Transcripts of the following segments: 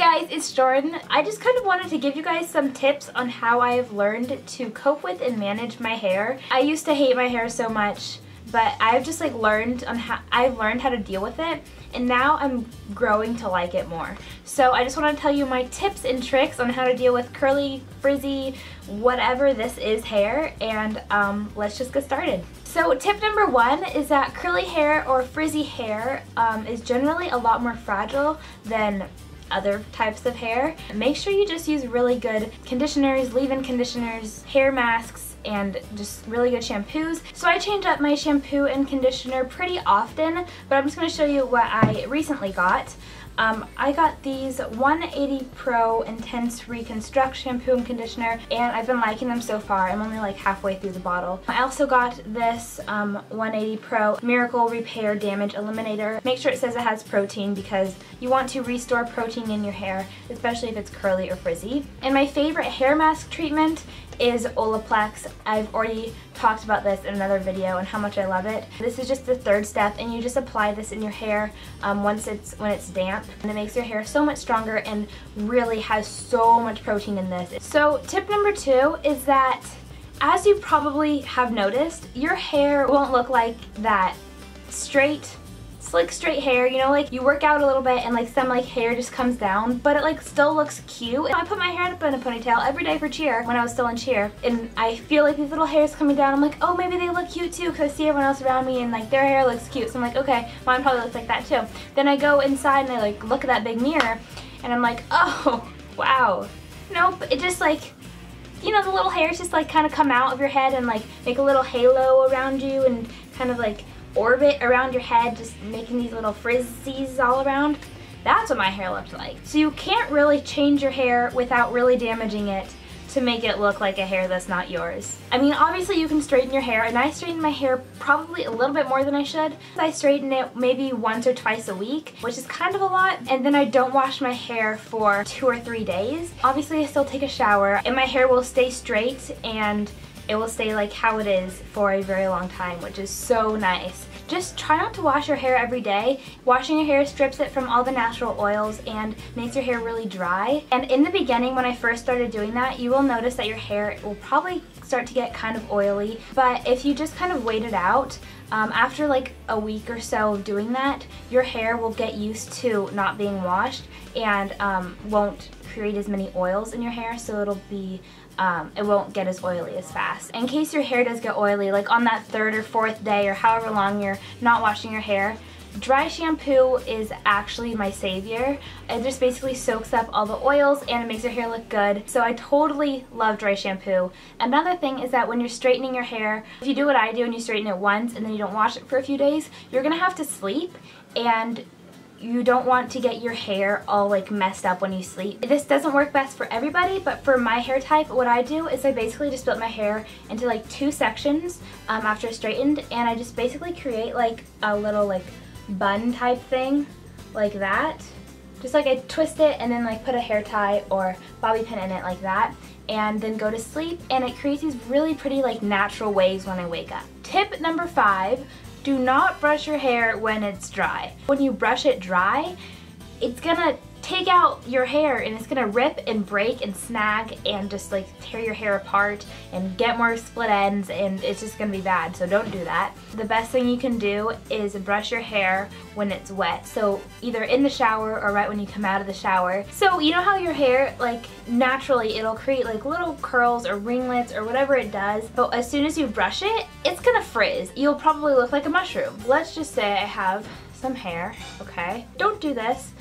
guys, it's Jordan. I just kind of wanted to give you guys some tips on how I have learned to cope with and manage my hair. I used to hate my hair so much, but I've just like learned how to deal with it, and now I'm growing to like it more. So I just want to tell you my tips and tricks on how to deal with curly, frizzy, whatever this is hair, and let's just get started. So tip number one is that curly hair or frizzy hair is generally a lot more fragile than other types of hair. Make sure you just use really good conditioners, leave-in conditioners, hair masks, and just really good shampoos. So I change up my shampoo and conditioner pretty often, but I'm just going to show you what I recently got. I got these 180 Pro Intense Reconstruct shampoo and conditioner, and I've been liking them so far. I'm only like halfway through the bottle. I also got this 180 Pro Miracle Repair Damage Eliminator. Make sure it says it has protein because you want to restore protein in your hair, especially if it's curly or frizzy. And my favorite hair mask treatment is Olaplex. I've already talked about this in another video and how much I love it. This is just the third step, and you just apply this in your hair when it's damp, and it makes your hair so much stronger and really has so much protein in this. So tip number two is that, as you probably have noticed, your hair won't look like that straight, slick straight hair, you know, like you work out a little bit and like some like hair just comes down, but it like still looks cute. I put my hair up in a ponytail every day for cheer when I was still in cheer, and I feel like these little hairs coming down. I'm like, oh, maybe they look cute too, because I see everyone else around me and like their hair looks cute, so I'm like, okay, mine probably looks like that too. Then I go inside and I like look at that big mirror and I'm like, oh wow, nope, it just like, you know, the little hairs just like kind of come out of your head and like make a little halo around you and kind of like orbit around your head, just making these little frizzies all around. That's what my hair looked like. So you can't really change your hair without really damaging it to make it look like a hair that's not yours. I mean, obviously you can straighten your hair, and I straighten my hair probably a little bit more than I should. I straighten it maybe once or twice a week, which is kind of a lot, and then I don't wash my hair for 2 or 3 days. Obviously I still take a shower, and my hair will stay straight, and it will stay like how it is for a very long time, which is so nice. Just try not to wash your hair every day. Washing your hair strips it from all the natural oils and makes your hair really dry. And in the beginning, when I first started doing that, you will notice that your hair will probably start to get kind of oily. But if you just kind of wait it out, after like a week or so of doing that, your hair will get used to not being washed and won't create as many oils in your hair, so it'll be it won't get as oily as fast. In case your hair does get oily, like on that 3rd or 4th day or however long you're not washing your hair, dry shampoo is actually my savior. It just basically soaks up all the oils and it makes your hair look good. So I totally love dry shampoo. Another thing is that when you're straightening your hair, if you do what I do and you straighten it once and then you don't wash it for a few days, you're gonna have to sleep, and you don't want to get your hair all like messed up when you sleep. This doesn't work best for everybody, but for my hair type, what I do is I basically just split my hair into like 2 sections after straightened, and I just basically create like a little like bun type thing like that. Just like I twist it and then like put a hair tie or bobby pin in it like that, and then go to sleep, and it creates these really pretty like natural waves when I wake up. Tip number 5. Do not brush your hair when it's dry. When you brush it dry, it's gonna take out your hair and it's gonna rip and break and snag and just like tear your hair apart and get more split ends, and it's just gonna be bad, so don't do that. The best thing you can do is brush your hair when it's wet, so either in the shower or right when you come out of the shower. So you know how your hair, like naturally it'll create like little curls or ringlets or whatever it does, but as soon as you brush it, it's gonna frizz. You'll probably look like a mushroom. Let's just say I have some hair, okay? Don't do this.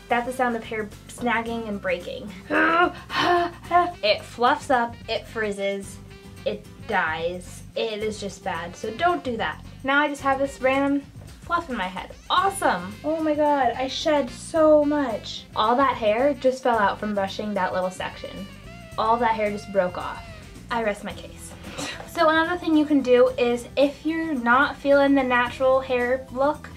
That's the sound of hair snagging and breaking. It fluffs up, it frizzes, it dies. It is just bad, so don't do that. Now I just have this random fluff in my head. Awesome! Oh my god, I shed so much. All that hair just fell out from brushing that little section. All that hair just broke off. I rest my case. So another thing you can do is, if you're not feeling the natural hair look,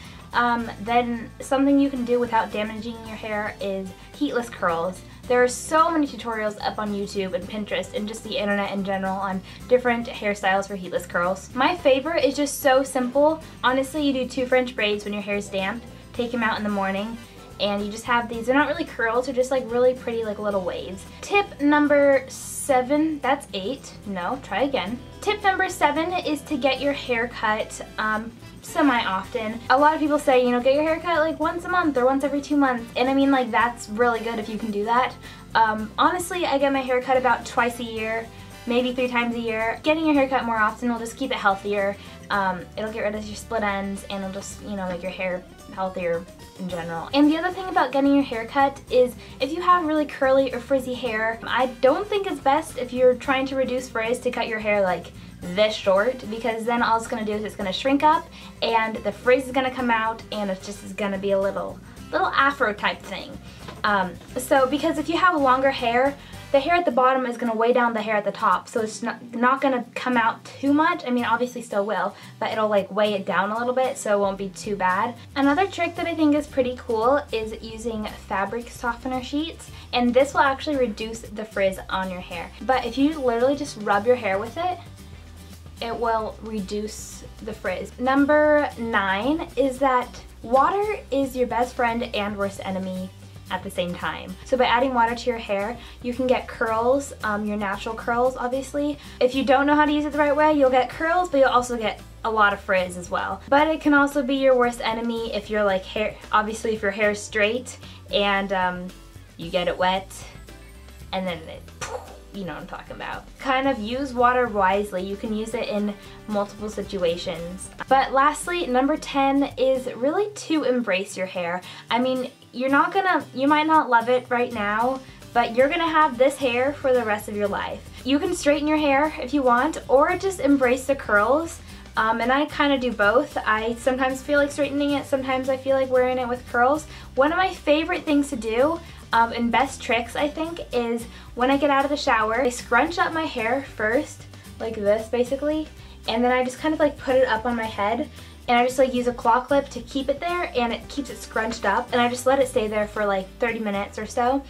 then something you can do without damaging your hair is heatless curls. There are so many tutorials up on YouTube and Pinterest and just the internet in general on different hairstyles for heatless curls. My favorite is just so simple. Honestly, you do 2 French braids when your hair is damp, take them out in the morning, and you just have these. They're not really curls, they're just like really pretty like little waves. Tip number 7, that's 8, no, try again. Tip number 7 is to get your hair cut semi-often. A lot of people say, you know, get your hair cut like once a month or once every 2 months, and I mean, like, that's really good if you can do that. Honestly, I get my hair cut about twice a year, maybe 3 times a year. Getting your hair cut more often will just keep it healthier. It'll get rid of your split ends, and it'll just, you know, make your hair healthier in general. And the other thing about getting your hair cut is if you have really curly or frizzy hair, I don't think it's best if you're trying to reduce frizz to cut your hair like this short, because then all it's going to do is it's going to shrink up and the frizz is going to come out, and it's just going to be a little afro type thing. So because if you have longer hair, the hair at the bottom is going to weigh down the hair at the top, so it's not going to come out too much. I mean, obviously still will, but it'll like weigh it down a little bit, so it won't be too bad. Another trick that I think is pretty cool is using fabric softener sheets, and this will actually reduce the frizz on your hair. But if you literally just rub your hair with it, it will reduce the frizz. Number 9 is that water is your best friend and worst enemy at the same time. So by adding water to your hair, you can get curls, your natural curls obviously. If you don't know how to use it the right way, you'll get curls, but you'll also get a lot of frizz as well. But it can also be your worst enemy if you're like obviously if your hair is straight and you get it wet and then you know what I'm talking about. Kind of use water wisely. You can use it in multiple situations. But lastly, number 10 is really to embrace your hair. I mean, you might not love it right now, but you're gonna have this hair for the rest of your life. You can straighten your hair if you want, or just embrace the curls. And I kind of do both. I sometimes feel like straightening it, sometimes I feel like wearing it with curls. One of my favorite things to do, and best tricks I think, is when I get out of the shower, I scrunch up my hair first, like this basically, and then I just kind of like put it up on my head, and I just like use a claw clip to keep it there, and it keeps it scrunched up, and I just let it stay there for like 30 minutes or so,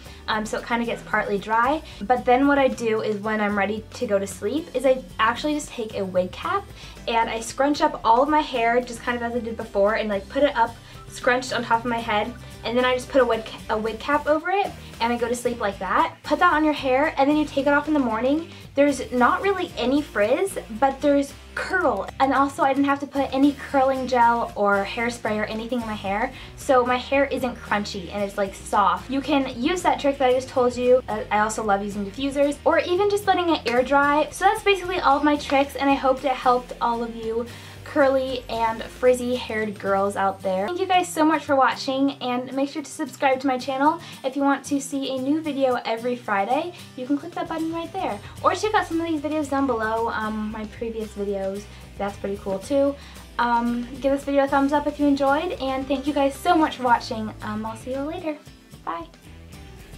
so it kind of gets partly dry. But then what I do is when I'm ready to go to sleep is I actually just take a wig cap and I scrunch up all of my hair just kind of as I did before, and like put it up scrunched on top of my head, and then I just put a wig cap over it, and I go to sleep like that. Put that on your hair, and then you take it off in the morning. There's not really any frizz, but there's curl. And also I didn't have to put any curling gel or hairspray or anything in my hair, so my hair isn't crunchy and it's like soft. You can use that trick that I just told you. I also love using diffusers, or even just letting it air dry. So that's basically all of my tricks, and I hope it helped all of you curly and frizzy haired girls out there. Thank you guys so much for watching, and make sure to subscribe to my channel if you want to see a new video every Friday. You can click that button right there, or check out some of these videos down below, my previous videos. That's pretty cool too. Give this video a thumbs up if you enjoyed, and thank you guys so much for watching. I'll see you later. Bye.